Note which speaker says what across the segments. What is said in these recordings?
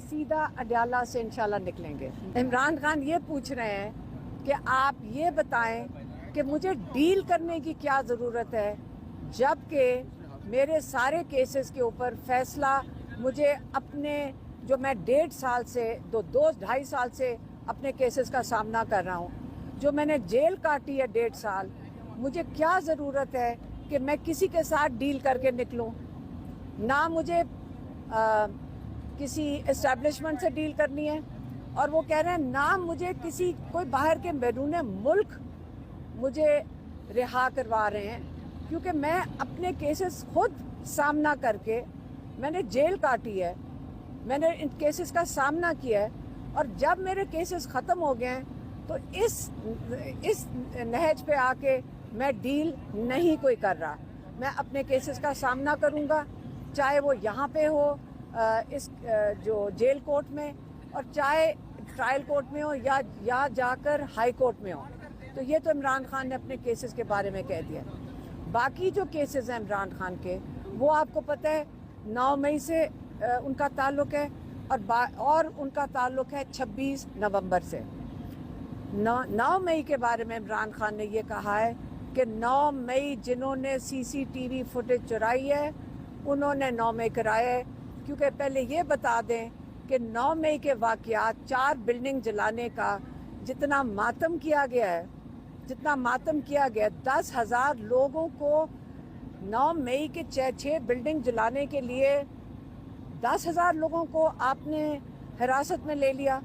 Speaker 1: سیدھا اڈیالہ سے انشاءاللہ نکلیں گے۔ عمران خان یہ پوچھ رہے ہیں کہ آپ یہ بتائیں کہ مجھے ڈیل کرنے کی کیا ضرورت ہے، جبکہ میرے سارے کیسز کے اوپر فیصلہ مجھے اپنے جو میں 1.5 سال سے 2.5 سال سے اپنے کیسز کا سامنا کر رہا ہوں، جو میں نے جیل کاٹی ہے 1.5 سال، مجھے کیا ضرورت ہے کہ میں کسی کے ساتھ ڈیل کر کے نکلوں؟ نہ مجھے کسی اسٹیبلشمنٹ سے ڈیل کرنی ہے، اور وہ کہہ رہے ہیں نہ مجھے کوئی باہر کے بیرون ملک مجھے رہا کروا رہے ہیں، کیونکہ میں اپنے کیسز خود سامنا کر کے میں نے جیل کاٹی ہے، میں نے ان کیسز کا سامنا کیا ہے، اور جب میرے کیسز ختم ہو گئے ہیں تو اس نہج پہ آ کے میں ڈیل نہیں کوئی کر رہا۔ میں اپنے کیسز کا سامنا کروں گا، چاہے وہ یہاں پہ ہو اس جو جیل کورٹ میں، اور چاہے ٹرائل کورٹ میں ہو یا جا کر ہائی کورٹ میں ہو۔ تو یہ تو عمران خان نے اپنے کیسز کے بارے میں کہہ دیا۔ باقی جو کیسز ہیں عمران خان کے، وہ آپ کو پتہ ہے 9 مئی سے ان کا تعلق ہے، اور ان کا تعلق ہے 26 نومبر سے۔ 9 مئی کے بارے میں عمران خان نے یہ کہا ہے کہ 9 مئی جنہوں نے CCTV فوٹیج چرائی ہے انہوں نے 9 مئی کرایا ہے، کیونکہ پہلے یہ بتا دیں کہ 9 مئی کے واقعات 4 بلڈنگ جلانے کا جتنا ماتم کیا گیا ہے، 10,000 لوگوں کو 9 مئی کے 6 بلڈنگ جلانے کے لیے 10,000 لوگوں کو آپ نے حراست میں لے لیا۔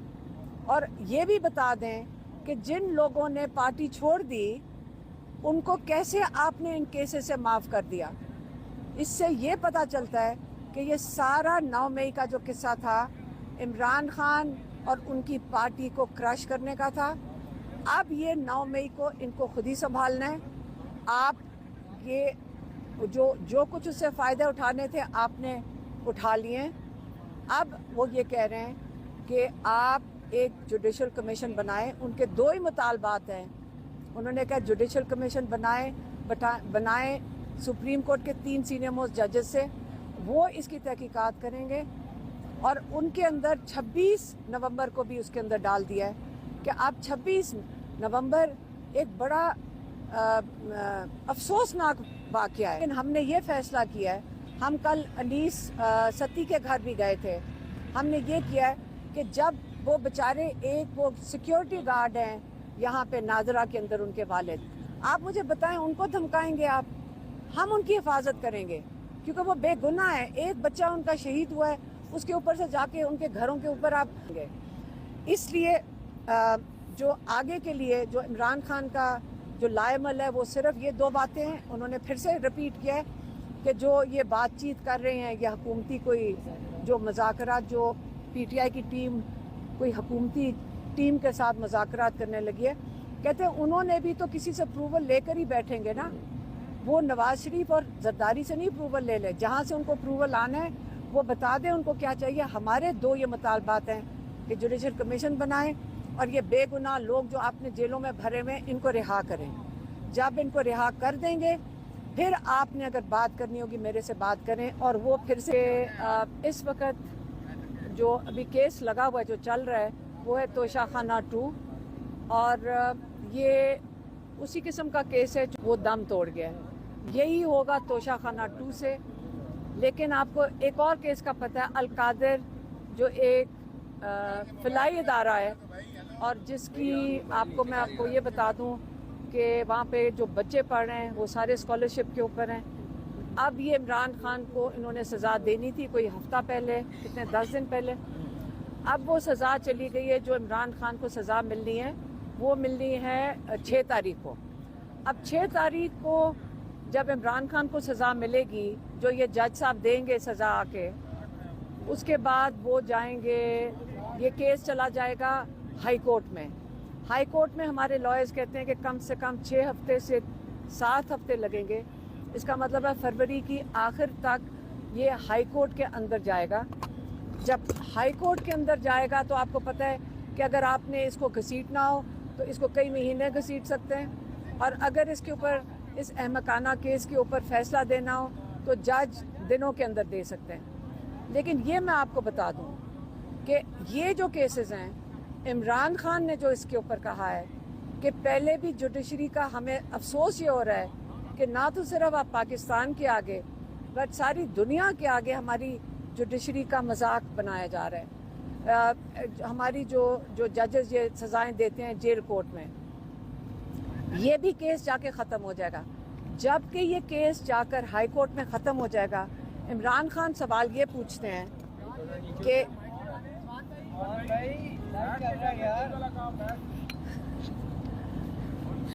Speaker 1: اور یہ بھی بتا دیں کہ جن لوگوں نے پارٹی چھوڑ دی ان کو کیسے آپ نے ان کیسز سے معاف کر دیا۔ اس سے یہ پتہ چلتا ہے کہ یہ سارا 9 مئی کا جو قصہ تھا عمران خان اور ان کی پارٹی کو کرش کرنے کا تھا۔ اب یہ 9 مئی کو ان کو خود ہی سنبھالنا ہے۔ آپ یہ جو کچھ اس سے فائدے اٹھانے تھے آپ نے اٹھا لیے۔ اب وہ یہ کہہ رہے ہیں کہ آپ ایک جوڈیشل کمیشن بنائیں۔ ان کے 2 ہی مطالبات ہیں۔ انہوں نے کہا جوڈیشل کمیشن بنائیں سپریم کورٹ کے 3 سینئر موسٹ ججز سے، وہ اس کی تحقیقات کریں گے، اور ان کے اندر 26 نومبر کو بھی اس کے اندر ڈال دیا ہے کہ اب 26 نومبر ایک بڑا افسوسناک واقعہ ہے۔ لیکن ہم نے یہ فیصلہ کیا ہے، ہم کل انیس ستی کے گھر بھی گئے تھے، ہم نے یہ کیا ہے کہ جب وہ بیچارے وہ سیکیورٹی گارڈ ہیں یہاں پہ ناظرہ کے اندر، ان کے والد، آپ مجھے بتائیں ان کو دھمکائیں گے آپ؟ ہم ان کی حفاظت کریں گے کیونکہ وہ بے گناہ ہے۔ ایک بچہ ان کا شہید ہوا ہے، اس کے اوپر سے جا کے ان کے گھروں کے اوپر آپ گئے۔ اس لیے جو آگے کے لیے جو عمران خان کا جو لائے عمل ہے وہ صرف یہ 2 باتیں ہیں۔ انہوں نے پھر سے ریپیٹ کیا ہے کہ جو یہ بات چیت کر رہے ہیں، یہ حکومتی کوئی جو مذاکرات، جو PTI کی ٹیم کوئی حکومتی ٹیم کے ساتھ مذاکرات کرنے لگی ہے، کہتے ہیں انہوں نے بھی تو کسی سے اپروول لے کر ہی بیٹھیں گے نا۔ وہ نواز شریف اور زرداری سے نہیں اپروول لے لے، جہاں سے ان کو اپروول آنا ہے وہ بتا دیں ان کو کیا چاہیے۔ ہمارے 2 یہ مطالبات ہیں کہ جوڈیشل کمیشن بنائیں، اور یہ بے گناہ لوگ جو آپ نے جیلوں میں بھرے ہوئے ان کو رہا کریں۔ جب ان کو رہا کر دیں گے پھر آپ نے اگر بات کرنی ہوگی میرے سے بات کریں۔ اور وہ پھر سے اس وقت جو ابھی کیس لگا ہوا ہے جو چل رہا ہے وہ ہے توشہ خانہ 2، اور یہ اسی قسم کا کیس ہے جو وہ دم توڑ گیا ہے۔ یہی ہوگا توشہ خانہ 2 سے۔ لیکن آپ کو ایک اور کیس کا پتہ ہے، القادر جو ایک فلاحی ادارہ ہے، اور جس کی میں آپ کو یہ بتا دوں کہ وہاں پہ جو بچے پڑھ رہے ہیں وہ سارے اسکالرشپ کے اوپر ہیں۔ اب یہ عمران خان کو انہوں نے سزا دینی تھی کوئی ہفتہ پہلے، 10 دن پہلے، اب وہ سزا چلی گئی ہے۔ جو عمران خان کو سزا ملنی ہے وہ ملنی ہے 6 تاریخ کو۔ اب 6 تاریخ کو جب عمران خان کو سزا ملے گی، جو یہ جج صاحب دیں گے سزا آ کے، اس کے بعد وہ جائیں گے، یہ کیس چلا جائے گا ہائی کورٹ میں۔ ہائی کورٹ میں ہمارے لائرز کہتے ہیں کہ کم سے کم 6 ہفتے سے 7 ہفتے لگیں گے۔ اس کا مطلب ہے فروری کی آخر تک یہ ہائی کورٹ کے اندر جائے گا۔ جب ہائی کورٹ کے اندر جائے گا تو آپ کو پتہ ہے کہ اگر آپ نے اس کو گھسیٹنا ہو تو اس کو کئی مہینے گھسیٹ سکتے ہیں، اور اگر اس کے اوپر اس احمقانہ کیس کے اوپر فیصلہ دینا ہو تو جج دنوں کے اندر دے سکتے ہیں۔ لیکن یہ میں آپ کو بتا دوں کہ یہ جو کیسز ہیں، عمران خان نے جو اس کے اوپر کہا ہے کہ پہلے بھی جوڈیشری کا ہمیں افسوس یہ ہو رہا ہے کہ نہ تو صرف آپ پاکستان کے آگے بٹ ساری دنیا کے آگے ہماری جوڈیشری کا مذاق بنایا جا رہا ہے. ہماری جو ججز یہ سزائیں دیتے ہیں جیل کورٹ میں، یہ بھی کیس جا کے ختم ہو جائے گا. جب کہ یہ کیس جا کر ہائی کورٹ میں ختم ہو جائے گا، عمران خان سوال یہ پوچھتے ہیں کہ